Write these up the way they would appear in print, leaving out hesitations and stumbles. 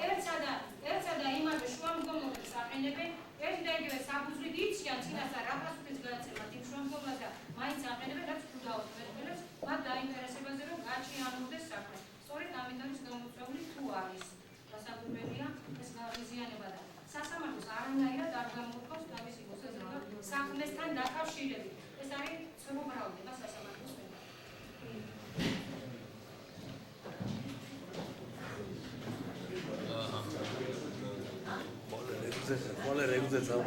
ერთსა და იმავე შუამდგომლობებს აყენებენ, ერთი და იგივე საფუძვლით იციან წინასწარ რა პასუხის გადაცემად იმ შუამდგომლობას და მაინც აყენებენ, რაც უდავოდ მეტყველებს მათ დაინტერესებაზე, რომ გაჭიანურდეს საქმე. სწორედ ამით არის გამოწვეული თუ არის დასაკვირველია ეს ღიზიანება და სასამართლოს არანაირად არ გამოუცხოს თავისი მოსაზრება საქმესთან დაკავშირებით. ეს არის ცნობრალდება სასამართლოს მიერ. Qual è il regolamento?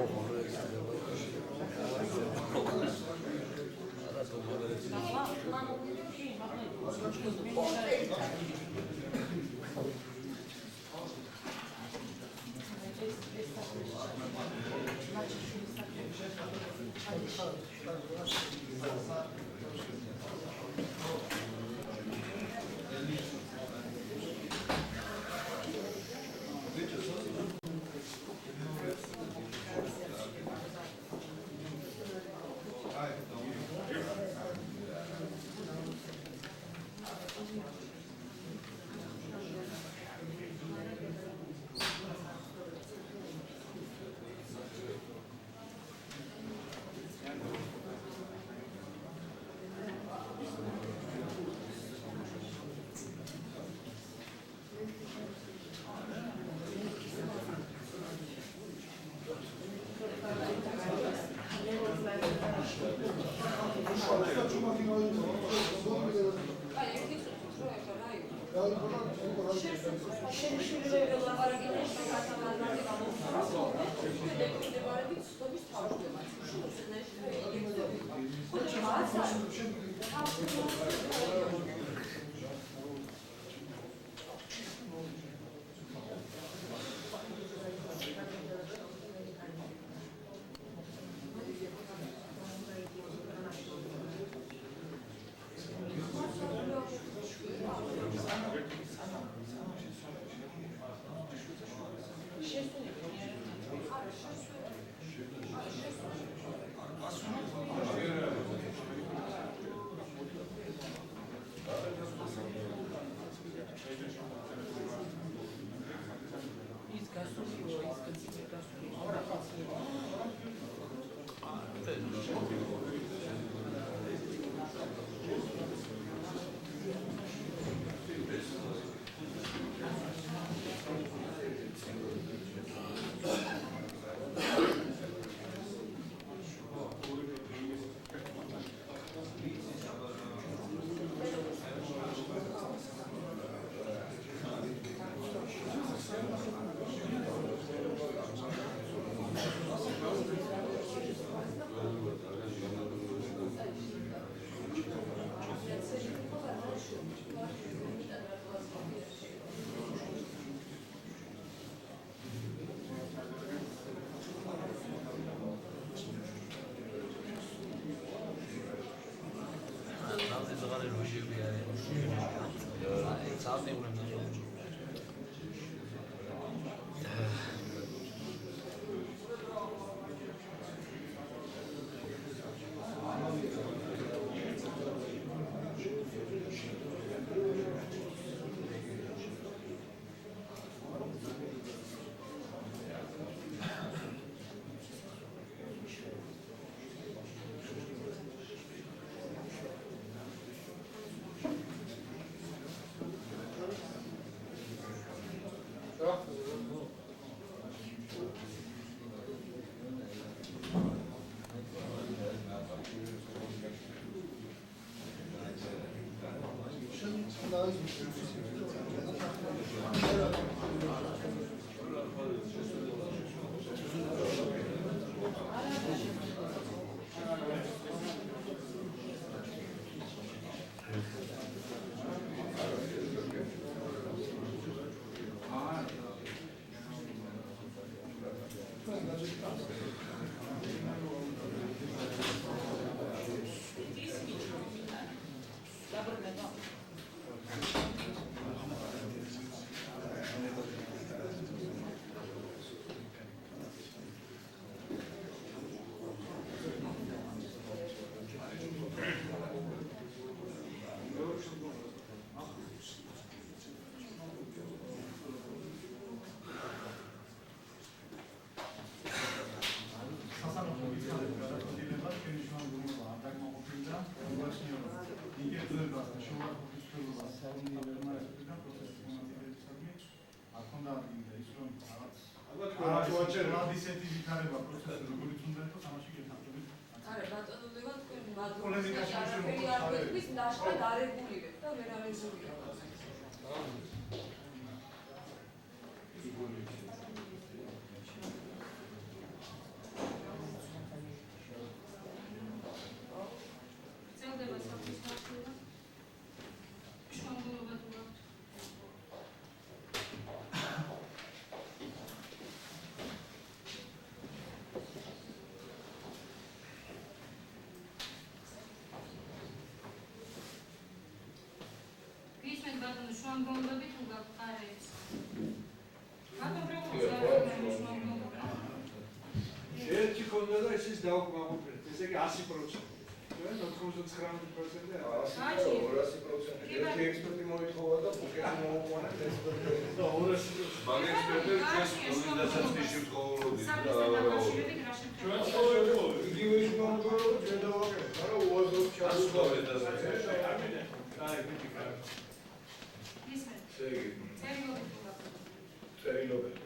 ერთი ქონდა და ისიც დაუკმაყოფილეთ. ესე იგი 100%. ჩვენ 99%-ზე არის. 200%. ერთი ექსპერტი მოითხოვა და ბუკეტი მოუყვანეთ ექსპერტებს. და 200%. მაგ ექსპერტებს ჩვენს პროვინციასაც მისივთ ყოველობით და ჩვენ ყოველდღე იგივე შემოგორო ჩვენ დავაკეთეთ, მაგრამ უაზროდ ჩავუდგავთ. წერილობები.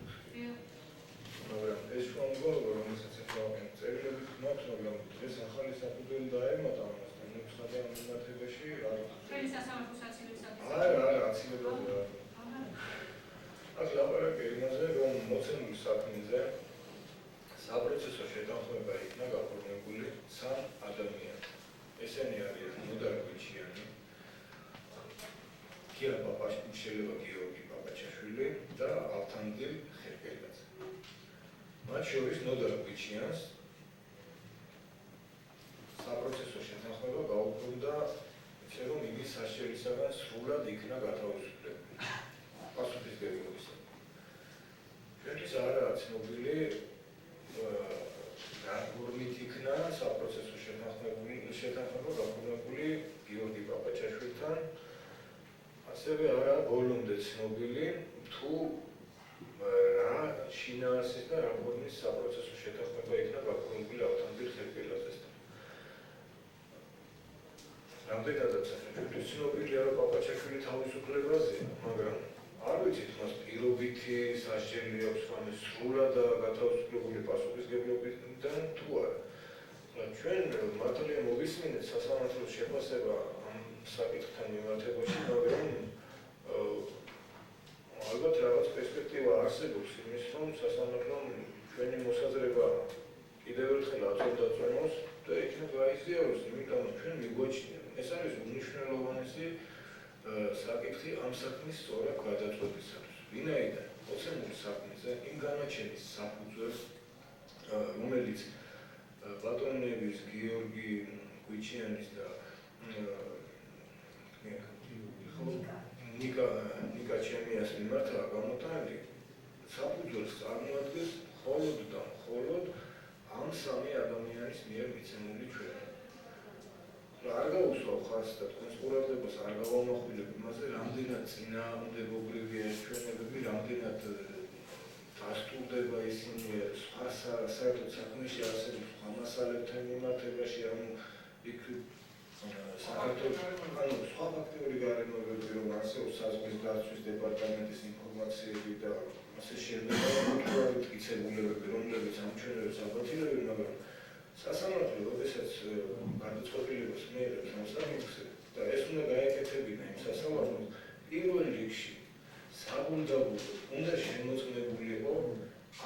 მაგრამ ეს შემოგორო რომელსაც ეხავენ წერილობით მაქვს, მაგრამ ეს ახალი საფუძველი დაემატა ამასთან, ნებსხადი ამ მიმართებაში არ არა, აცილებელია. აქ ლაპარაკი იმაზე, რომ მოცემული საქმეზე საპროცესო შეთანხმება იქნა გაფორმებული 3 ადამიანად. ესენი არიან ნოდარ გუჩიანი, კირა პაპაშვილი, შეიძლება გიორგი პაპაჩაშვილი და ალთანდილ ხერკელაძე. მათ შორის ნოდარ გუჩიანს საპროცესო შეთანხმება გაუქმდა, ისე რომ იგი სასჯელისაგან სრულად იქნა გათავისუფლებული. პასუხისმგებლობისაგან. ჩვენთვის არაა ცნობილი რამით იქნა საპროცესო შეთანხმება გაფორმებული გიორგი პაპაჩაშვილთან, ასევე არაა ბოლომდე ცნობილი თუ რა შინაარსის და რა ფორმის საპროცესო შეთანხმება იქნა გაფორმებული ალთანდილ ხერკელაძესთან. რამდენადაც ჩვენთვის ცნობილია, რომ პაპაჩაშვილი თავისუფლებაზეა, მაგრამ არ ვიცით მას პირობითი სასჯელი აქვს ან სრულად გათავისუფლებული პასუხისმგებლობიდან თუ არა. ჩვენ მართალია მოვისმინეთ სასამართლოს შეფასება ამ საკითხთან მიმართებაში, მაგრამ ალბათ რაღაც პერსპექტივა არსებობს იმის, რომ სასამართლომ ჩვენი მოსაზრება კიდევ ერთხელ აწევდაწვენოს და იქნებ გაიზიაროს, იმიტომ რომ ჩვენ მიგვაჩნია ეს არის უმნიშვნელოვანესი საკითხი ამ საქმის სწორად გადაწყვეტისათვის. ვინაიდან მოცემული საქმეზე იმ განაჩენის საფუძველს, რომელიც ბატონების გიორგი გუჩიანის და ნიკა ჩემიას მიმართაა გამოტანილი, საფუძველს წარმოადგენს მხოლოდ და მხოლოდ ამ 3 ადამიანის მიერ მიცემული ჩვენება. არ გაუსვავ ხარს და თქვენს ყურადღებას არ გავამახვილებ იმაზე, რამდენად წინააღმდეგობრივია ეს ჩვენებები, რამდენად დასტურდება ისინი სხვა საერთოდ საქმეში არსებულ სხვა მასალებთან მიმართებაში, იქ საქართველოს სხვა ფაქტიური გარემოებები, რომ არსებობს საზღვრის დაცვის დეპარტამენტის ინფორმაციები და ასე შემდეგ, მტკიცებულებები, რომლებიც ამ ჩვენებს აბათილებენ, მაგრამ სასამართლო როდესაც გადაწყვეტილებას მიიღებს ამ საკითხზე და ეს უნდა გაეკეთებინა იმ სასამართლოს, პირველ რიგში საბუნდაბუდოდ უნდა შემოწმებულიყო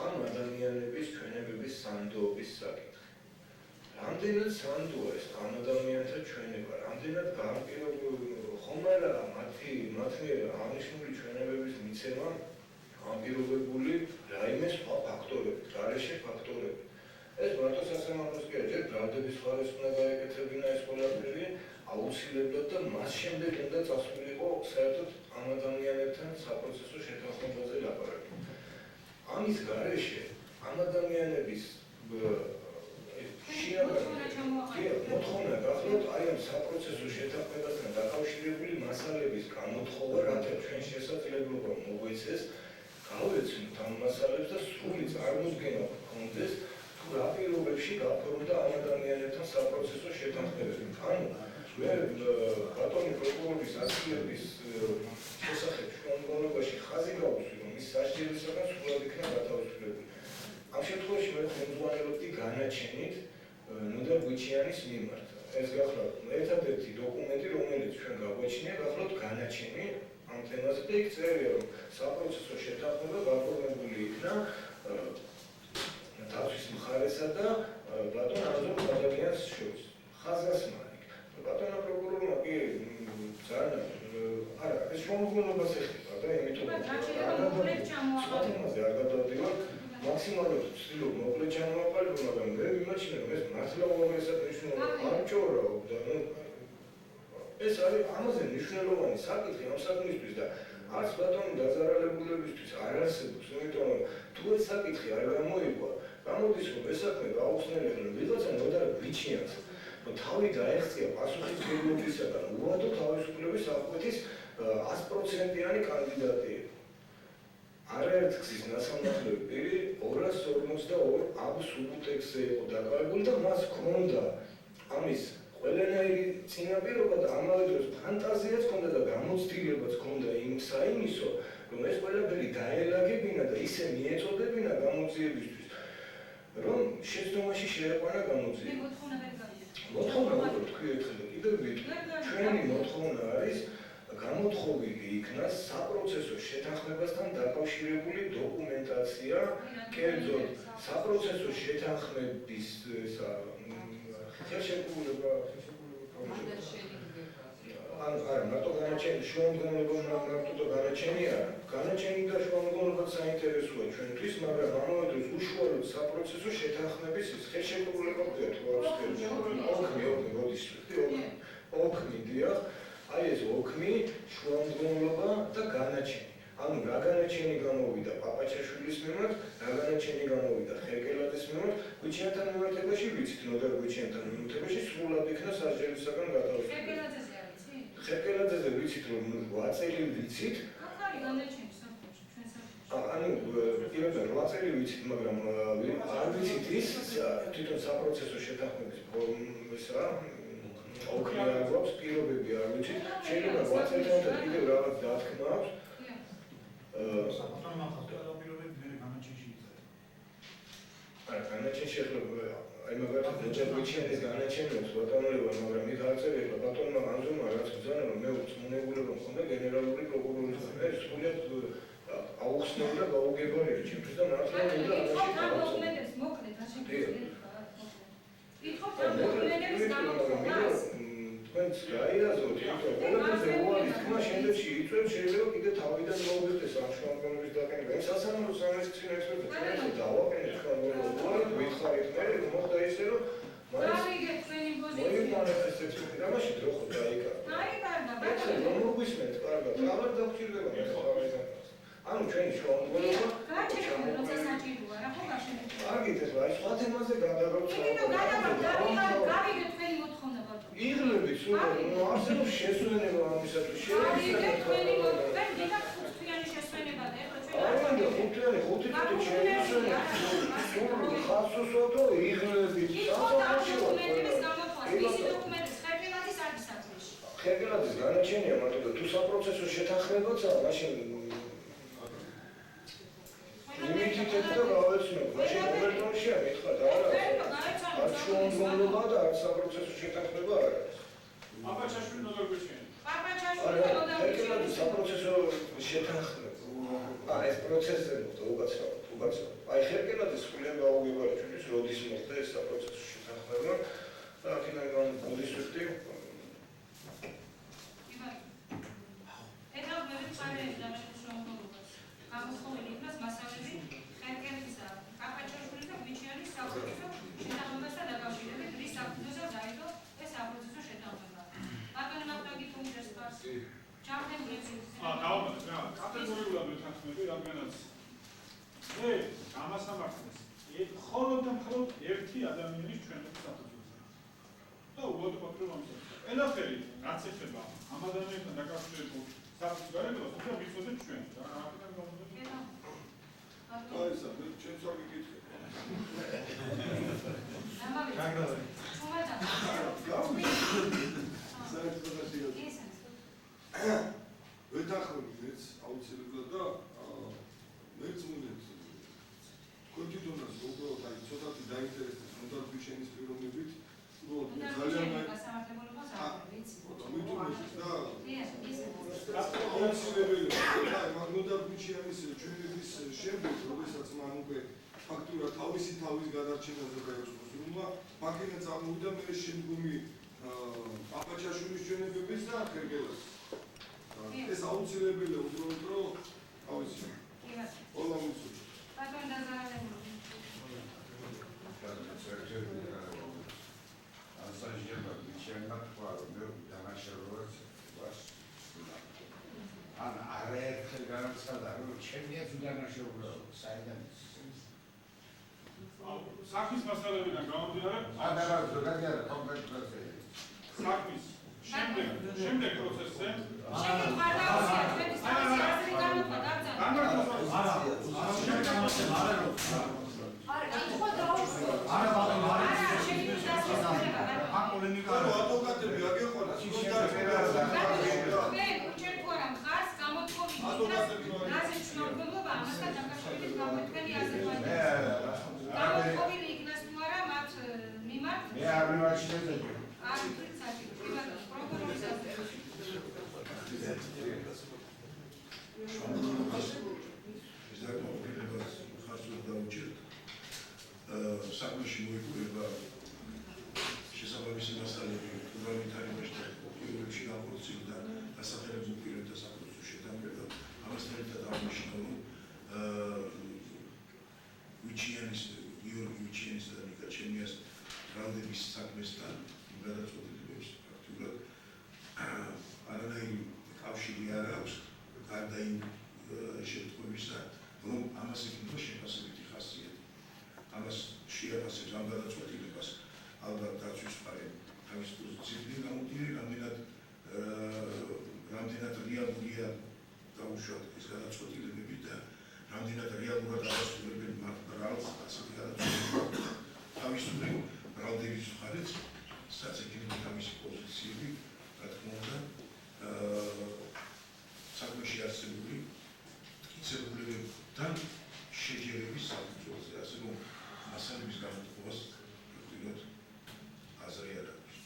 ამ ადამიანების ჩვენებების სანდოობის საკითხი. რამდენად სანდოა ეს ამ ადამიანთა ჩვენება, რამდენად ხომ არა მათი მიერ აღნიშნული ჩვენებების მიცემა განპირობებული რაიმე სხვა ფაქტორებით, გარეშე ფაქტორებით. ეს მარტო სასამართლოს კი არა, ჯერ გრადების ხარეს უნდა გაეკეთებინა ეს ყველაფერი, აუცილებლად და მას შემდეგ უნდა წასულიყო საერთოდ ამ ადამიანებთან საპროცესო შეთანხმებაზე ლაპარაკი. ამის გარეშე ამ ადამიანების მოთხოვნა გახლავთ აი ამ საპროცესო შეთანხმებასთან დაკავშირებული მასალების გამოთხოვა, რათა ჩვენ შესაძლებლობა მოგვეცეს გავეცნოთ ამ მასალებს და სრული წარმოდგენა გქონდეს რა პირობებში გაფორმდა ამ ადამიანებთან საპროცესო შეთანხმებები. ანუ ბატონი პროკურორის აცილებების განაჩენით ნოდარ გვიჩიანის მიმართ. ეს გახლავთ ერთადერთი დოკუმენტი, რომელიც ჩვენ გაგვაჩნია, გახლავთ განაჩენი ამ თემაზე და იქ წერია, რომ საპროცესო შეთანხმება გაფორმებული იქნა დაცვის მხარესა და ბატონ აზრ ბადაგიანს შორის. ხაზგასმანი. ბატონო პროკურორმა კი ძალიან არა, ეს შემოგვიმობას ეხება და იმიტომ სპატიმაზე არ გადავდივარ, მაქსიმალურად ვცდილობ მოკლედ ჩამოვაყალიბო, მაგრამ მე ვიმაჩნია, რომ ეს მართლა უაღრესად მნიშვნელოვანია. არ მჭოვრაობ და ეს არის ამაზე მნიშვნელოვანი საკითხი ამ საქმისთვის და არც ბატონი დაზარალებულებისთვის არ არსებობს, იმიტომ რომ თუ ეს საკითხი არ გამოიგვა, გამოდის რომ ეს საქმე გაუხსნელია, ვიღაცა ნოდარ გვიჩიანს, რომ თავი დაეღწია პასუხისმგებლობისაგან, უვადო თავისუფლების აღკვეთის 100%-იანი კანდიდატი. არაერთ გზის ნასამართლელი პირი 252 აბსოლუტექსზე იყო დაკავებული და მას ჰქონდა ამის ყველანაირი წინაპირობა და ამავე დროს ფანტაზიაც ჰქონდა და გამოცდილებაც ჰქონდა იმისო, რომ ეს ყველაფერი დაელაგებინა და ისე მიეწოდებინა გამოძიებისთვის, რომ შეცდომაში შეეყვანა გამოძიება. მოთხოვნა უფრო თქვი ერთხელ და კიდევ ვიტყვი, ჩვენი მოთხოვნა არის გამოთხოვილი იქნას საპროცესო შეთანხმებასთან დაკავშირებული დოკუმენტაცია, კერძოდ საპროცესო შეთანხმების ხელშეკრულება არა, მარტო განაჩენი შუამდგომლობა მარტო განაჩენია. განაჩენი და შუამდგომლობა საინტერესოა ჩვენთვის, მაგრამ ამავე დროს უშუალოდ საპროცესო შეთანხმების ხელშეკრულება გვქონდა ოქმი დიახ. აი ეს ოქმი, შუამდგომლობა და განაჩენი. ანუ რა განაჩენი გამოვიდა პაპაჩაშვილის მიმართ, რა განაჩენი გამოვიდა ხერკელაძის მიმართ, გვიჩიანთან მიმართებაში ვიცით, ნოდარ გვიჩიანთან მიმართებაში სრულად იქნა სასჯელისაგან გადავიდა. ხერკელაძეზე ვიცით, რომ 8 წელი ვიცით. ანუ პირობენ 8 წელი ვიცით, მაგრამ არ ვიცით ის თვითონ საპროცესო შეთანხმების ფორმისა ოქმი არ გვაქვს, პირობები არ ვიცით. შეიძლება 8 წელიწადად კიდევ რაღაც დათქმა აქვს. საკუთარ მართლაც პირობები მე განაჩენში იწერა. არა, განაჩენში ახლა აი მაგალითად მოჭერგვიჩიანის განაჩენებს ბატონოლებმა, მაგრამ იქ არ წერია ბატონმა ანზურმა რაც ბრძანა, რომ მე უწმუნებულება მქონდა გენერალური პროკურორისგან. ეს სრულიად აუხსნელი და გაუგებარია ჩემთვის და მართლა მინდა დოკუმენტებს მოკლედ რა შეგვიძლია ითხოვთ ამ დოკუმენტების გამოთქმას თქვენც გაიაზროთ, იმიტომ ყველაფერზე უარის თქმა შემდეგში იწვევს, შეიძლება კიდე თავიდან მოუღდეს ამ შუამდგომლობის დაყენება. ეს სასამართლო სამართლის ექსპერტები ჩვენს დავაყენეთ ხარ ვითხარით მე რომ მოხდა ისე რომ გავიგეთ ჩვენი პოზიცია. მოიმანიფესტებს რამაში დრო ხო დაიკარგა. დაიკარგა, ბატონო. რომ მოგვისმენთ კარგად, აღარ დაგჭირდება მე ხარ. ანუ ჩვენი შუამდგომლობა გაჩერებული როცა საჭიროა, რა ხო გაშენებული. კარგით ახლა აი სხვა თემაზე გადავართ. გავიგეთ თქვენი მოთხოვნა ბატონო. იღლებით სულ არსებობს შესვენება ამისათვის გავიგეთ თქვენი მოთხოვნა, მინდა ხუთთვიანი შესვენება და ეხლა ჩვენ არა, ხუთთვიანი, ხუთი შეისვენება. სულ ხასუსოდო იღლებით. დოკუმენტების გამოთვალ, მისი დოკუმენტის ხერკელაძის არის საქმეში. ხერკელაძის განაჩენია, მაგრამ თუ საპროცესო შეთანხმებაცაა, მაშინ იმითითეთ და გავეცნობ, მაშინ მომენტომშია მითხრა და არა. არ შუამდგომლობა და არ საპროცესო შეთანხმება არ არის. პაპაჩაშვილი ნოდარ გვიჩიანი. პაპაჩაშვილი ნოდარ ხერკელაძის საპროცესო შეთანხმება. ეს პროცესზე მოხდა უკაცრავად. აი ხერკელაძის სრულიად გაუგებარი ჩვენთვის როდის მოხდა ეს საპროცესო შეთანხმება და აქედან მოდის ვიხდი გამოთხოვილი იქნას მასალები ხერკელაძისა, პაპაჩაშვილის და გვიჩიანის საპროცესო შეთანხმებასთან დაკავშირებით, რის საფუძველზე დაიდო ეს საპროცესო შეთანხმება. ბატონო ნახტაგი თუმჯერს ხარს. ჩამხდები დავამატებ რა, კატეგორიულად ვეთანხმები, რადგანაც მე გამასამართლეს მხოლოდ და მხოლოდ ერთი ადამიანის ჩვენების საფუძველზე. და უბრალოდ რომ ამის ყველაფერი რაც ეხება ამ ადამიანთან დაკავშირებულ საფუძველს, უფრო ვიცოდეთ ჩვენ. რა აქედან გამომდინარე აი ეს მე ჩემს არ გიკითხე. ამავე. ჩუმადა. ვეთანხმები მეც აუცილებლად და მეც უნდათ კონტიტუნას უბრალოდ აი ცოტათი დაინტერესდეს, უნდა აუცილებელია. აი, მაგნოდარ გუჩიანის ჩვენების შემდეგ, როდესაც მან უკვე ფაქტურად თავის გადარჩენაზე დაიწყოს რულმა, მაგინა წამოვიდა მე შემდგომი აბაჩაშვილის ჩვენებების და ხერგელას. ეს აუცილებელია უბრალოდ რომ ავიცი. ყველა მიცუს. ბატონ დაზარალებული. საქმის მასალებიდან გამომდინარე, საქმის შემდეგ პროცესზე შემდეგ ხარდაუსია ჩვენი სტატისი აზრი გამოთქვა ადვოკატები აგეყოლა საქმეში მოიპოვება შესაბამისი მასალები, ჰუმანიტარული და პირველში განხორციელდა დასახელების პირებთა საპროცესო შეთანხმება. ამასთან ერთად აღნიშნულ გიორგი ვიჩიანის და ნიკა ჩემიას ბრალდების საქმესთან გადაწყვეტილებს ფაქტურად არანაირი კავშირი არ აქვს, გარდა იმ შემთხვევისა, რომ ამას ეკნება შეფასებითი ხასიათი. ამას შეაფასებს ამ გადაწყვეტილებას ალბათ დაცვის მხარე თავის პოზიციიდან გამომდინარე, რამდენად რეალურია დაუშვათ ეს გადაწყვეტილებები და რამდენად რეალურად აღასრულებენ ბრალს ასეთი გადაწყვეტილება. თავისუფლად ბრალდების მხარეც საწექილო თავისი პოზიციები, რა თქმა უნდა, საქმეში არსებული მტკიცებულებებთან შეჯერების საფუძველზე, ასე რომ მასალების გამოთქმას ფაქტობრივად აზრი არ აქვს.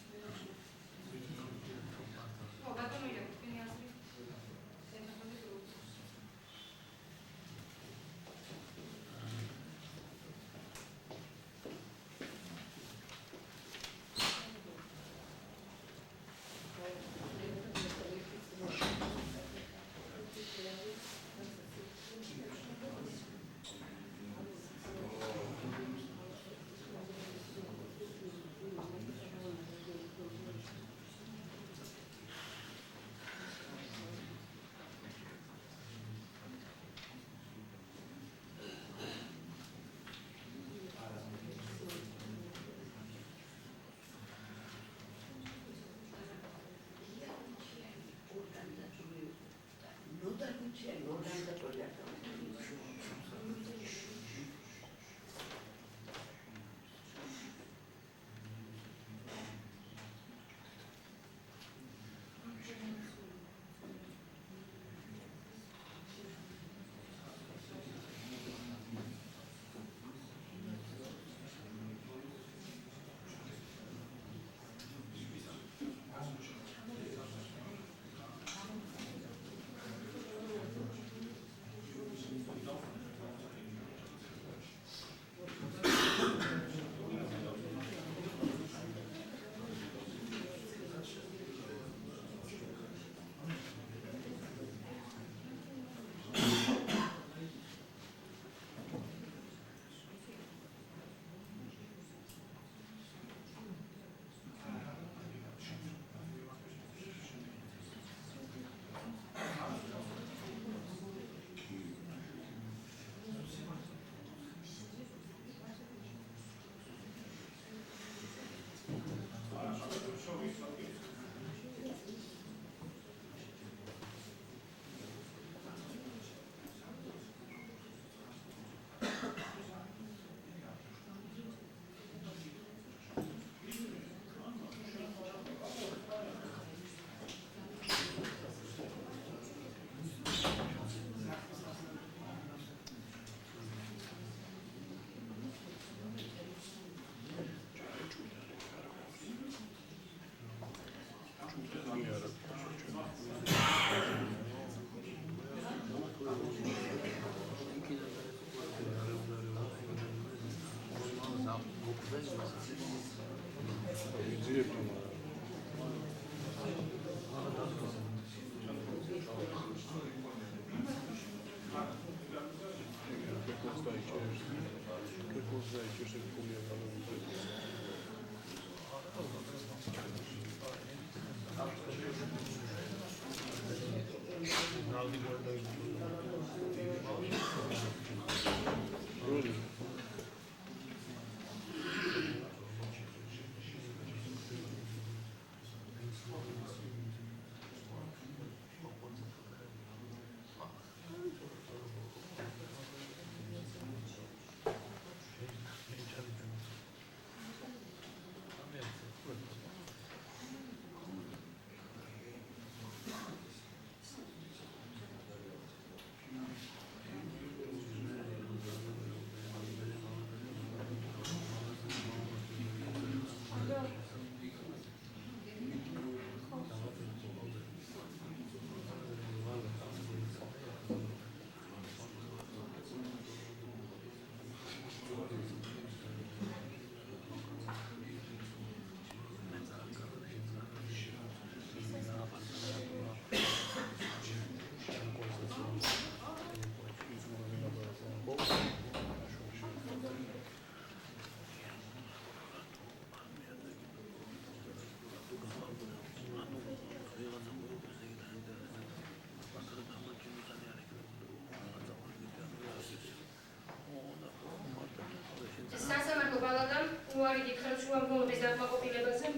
სასამართლო პალატამ უარი გითხრობს შუამდგომლობის დაკმაყოფილებაზე,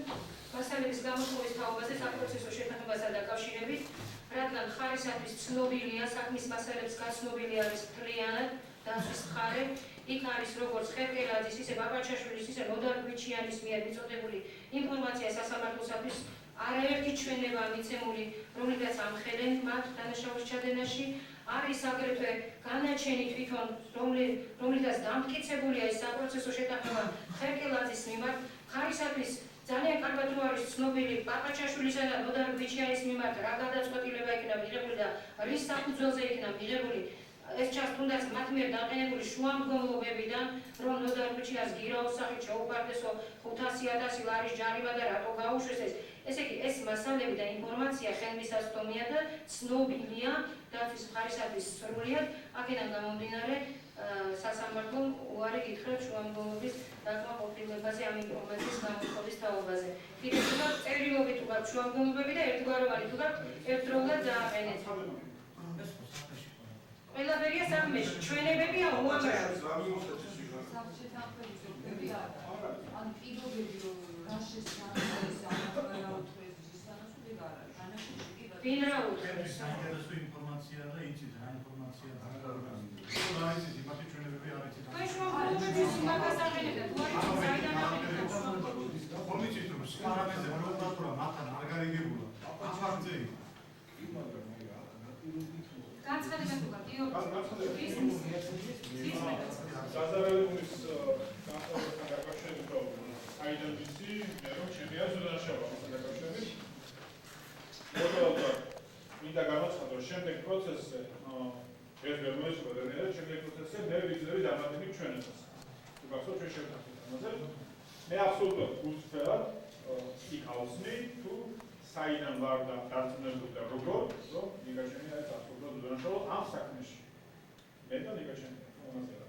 მასალების გამოთხოვის თაობაზე საპროცესო შეთანხმებასთან დაკავშირებით, რადგან ხარისათვის ცნობილია საქმის მასალებს გაცნობილი არის მთლიანად დაცვის მხარე, იქ არის როგორც ხერკელაძის, ისე ბაბაჩაშვილის, ისე ნოდარ გვიჩიანის მიერ მიწოდებული ინფორმაცია სასამართლოსათვის არაერთი ჩვენება მიცემული, რომლითაც ამხელენ მათ დანაშაულის ჩადენაში. არის აგრეთვე განაჩენი თვითონ, რომლითაც დამტკიცებულია ის საპროცესო შეთანხმება ხერკელაძის მიმართ, ხარისათვის ძალიან კარგად რო არის ცნობილი პაპაჩაშვილისა და ნოდარ გვიჩიანის მიმართ რა გადაწყვეტილება იქნა მიღებული და რის საფუძველზე იქნა მიღებული. ეს ჩანს თუნდაც მათ მიერ დაყენებული შუამდგომლობებიდან, რომ ნოდარ გვიჩიანს გირაოს სახით შეუპარდესო 500,000 ლარის ჯარიმა და რატო გაუშვეს ეს. ესე იგი, ეს მასალები და ინფორმაცია ხელმისაწვდომია და ცნობილია დაცვის მხარისათვის სრულად, აქედან გამომდინარე სასამართლომ უარი გითხრებს შუამდგომლობის დაკმაყოფილებაზე ამ ინფორმაციის გამოთხოვის თაობაზე. კიდევ თუ გაქვთ წერილობით თუ გაქვთ შუამდგომლობები და ერთგვაროვანი თუ გაქვთ ერთდროულად დააყენეთ. ყველაფერია საქმეში, ჩვენებებია უამრავი. ან პირობები რომ რა შესაძლოა ვინ რა უთხრეს? საინტერესო ინფორმაცია და იცით რა ინფორმაცია რა იცით იმათი ჩვენებები არ იცით. თქვენ შუამდგომლობის იმას აღენებდა, თუ არის საიდან აღენებდა? ხომ იცით რომ სპარამეზე პროკურატურა მათთან არ გარიგებულა. ფაქტზე განცხადება თუ გაქვთ, იო. საზარელების განწყობასთან დაკავშირებით საიდან ვიცი, მე რომ ჩემი აზრდანაშავა მასთან დაკავშირებით. მოდელად მინდა გამოცხადო შემდეგ პროცესზე ეს ვერ მოეწყო და შემდეგ პროცესზე მე ვიძრები დამატებით ჩვენებას. თუ გახსოვთ ჩვენ შევთანხმდით ამაზე. მე აბსოლუტურად გულწრფელად იქ ავსმი თუ საიდან ვარ და დარწმუნებული და როგორ, რომ ნიგაჩენი არის აბსოლუტურად უდანაშაულო ამ საქმეში. მე და ნიგაჩენი ამაზე რა.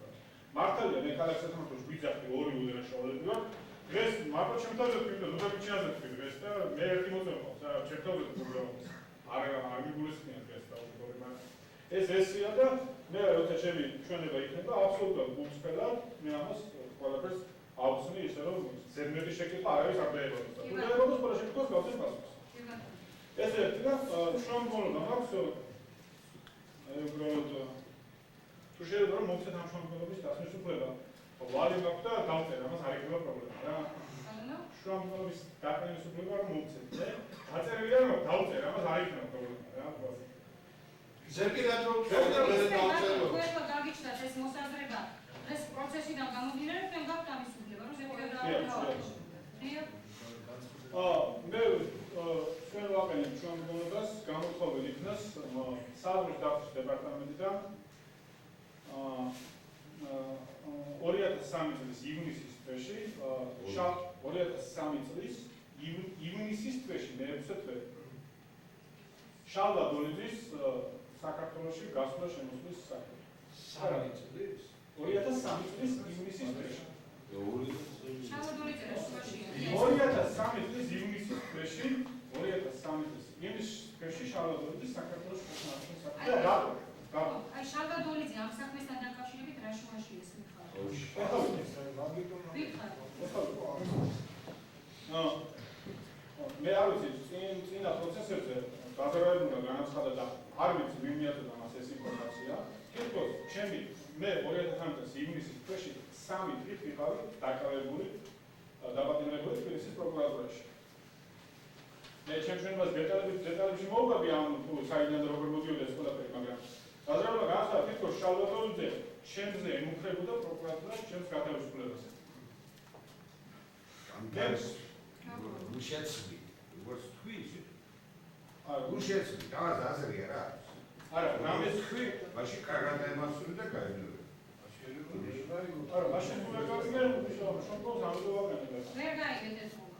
მართალია მე ქალაქ სასამართლოში ვიძახდი ორი უდანაშაულები ვარ. დღეს მარტო ჩემთან ვთქვი, ნოდარ გვიჩინაზე ვთქვი დღეს და მე ერთი მოწევყავს რა, ჩემთან ვთქვი. არ მიგულისხმია დღეს და უბრალოდ მაგრამ ეს ესია და მე როცა ჩემი ჩვენება იქნება აბსოლუტურად გულწრფელად მე ამას ყველაფერს ავხსნი ისე რომ ზედმეტი შეკითხვა არ არის აბდაებოდეს და უბდაებოდეს ყველა შეკითხვას გავცემ პასუხს. ეს ერთი და შრომგოლობა მაქვს აი უბრალოდ თუ შეიძლება რომ მოგცეთ ამ შრომგოლობის დასმის უფლება ვალი მაქვს და დავწერე ამას არ იქნება პრობლემა რა. შრომგოლობის დაყენის უფლება რომ მოგცეთ და დაწერილია რომ დავწერე ამას არ იქნება პრობლემა რა. ზეპირად რომ თქვენო გაგიჩნდათ ეს მოსაზრება ეს პროცესიდან გამომდინარე თქვენ გაქვთ ამის უფლება რომ ზეპირად დავაყენოთ. მე ჩვენ ვაყენებ შრომგოლობას გამოთხოვილ იქნას საავტომობილო დაცვის დეპარტამენტიდან 2003 წლის ივნისის თვეში 2003 წლის ივნისის თვეში მე-6 თვე შალვა დოლიძის საქართველოში გასვლა შემოსვლის საქმე. 2003 წლის ივნისის თვეში. 2003 წლის ივნისის თვეში 2003 წლის ივნისის სქესში შალვადოლიძის საქართველოს კოსმონავტის საფუძველი. და რატო? აი შალვადოლიძე ამ საქმესთან დაკავშირებით რა შუაში ესმიხარ? მე არ ვიცი, წინა პროცესებზე გაზარალებულა განაცხადა და არ ვიცი მიმიატება მას ეს ინფორმაცია. თითქოს ჩემი მე 2019 წლის ივნისის თვეში 3 დღით ვიყავი დაკავებული დაბატონებული თბილისის პროკურატურაში. მე ჩემს დეტალებში მოვუგები ამ თუ საიდან და როგორ მოდიოდა ეს ყველაფერი, მაგრამ გაზარალებულა განაცხადა თითქოს შალვადოლიძე ჩემზე ემუქრებოდა პროკურატურაში ჩემს გათავისუფლებაზე. უშეცვი, როგორც თქვი ისე. არა, უშეცვი, დავას აზრია რა. არა, რამეს თქვი, მაშინ კარგად ემასური და გაიგო. არა, მაშინ თუ ვერ გავიგე, შონკოს ამბობენ. ვერ გაიგეთ ეს ხომ.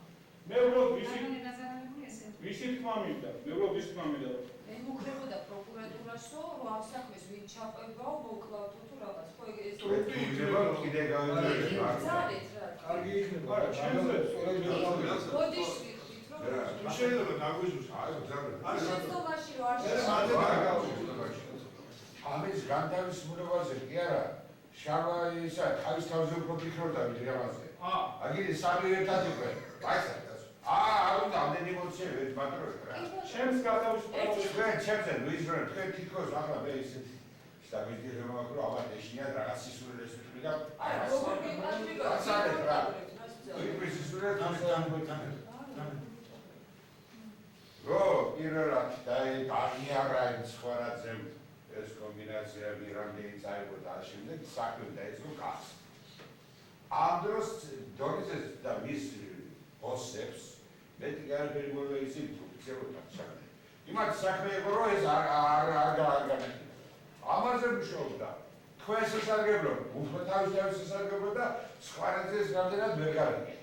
მე უბრალოდ ვიცი, ანუ გაზარალებული ესე. ვიცი თქმა მინდა, მე უბრალოდ ვიცი თქმა მინდა. ემუქრებოდა პროკურატურაშო, რომ ამ საქმეს ვინ ჩაყვებაო, მოკლავთო თუ რაღაც. ხო ეს თქვა კიდე გაიგო. ძალეთ რა. კარგი იქნება. არა, ჩემზე გოდიშ ვიხდით რომ რა შეიძლება დაგვიზუსტო? აი, ძალიან. შეცდომაში რო არ ამის განთავისუფლებაზე კი არა, შარვა ისა თავის თავზე უფრო ფიქრობდა ვიდრე ამაზე. აგირი სამი ერთად იყვნენ. მაიცად. არ უნდა ამდენი ემოცია ვერ მატრო რა. ჩემს გათავისუფლებაზე თქვენ ჩემზე ვიზრენ თქვენ თითქოს ახლა მე ისეთი სტაბილიზება მაქვს რომ ამათ ეშინიათ რაღაც სისულელეს ვთვლი და აი როგორ გიმართვიგა აცარეთ რა. ის სისულელე თანხმობთან. რო პირველად დაიარა იმ სხვარაძემ ეს კომბინაციები რამდენი წაიღო და შემდეგ საქმე დაიწყო კაც. ამ დროს დონიზეს და მის ბოსებს მეტი გარკვეული მოიწი ფუნქციონალურად საქმე. იმათ საქმე იყო რომ ეს არ გააგებინა. ამაზე მუშაობდა. თქვენს სასარგებლო, უფრო თავის სასარგებლო და სხვარაძეს რამდენად ვერ გავიგე.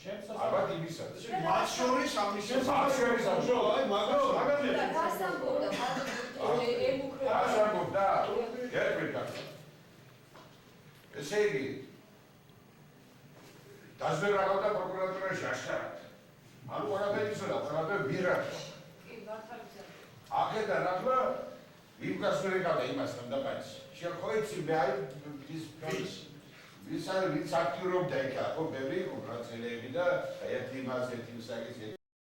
ჩემს ალბათ იმისაც. მათ შორის ამის აი მაგაზე და გასამბობდა ემუქრებოდა. გასამბობდა? ერკვირდა. ესე იგი დაზვერაღავდა პროკურატურაში აშკარად. ანუ ყველაფერი იცოდა, ყველაფერი ვირატო. კი, მართალია. აქედან ახლა იმ გასვერაღავდა იმასთან და კაც. შეხო იცი მე აი ის ვინც აქტიურობდა იქ, ხო, ბევრი იყო ბრაზილიელი და ერთი მას ერთი მსაგის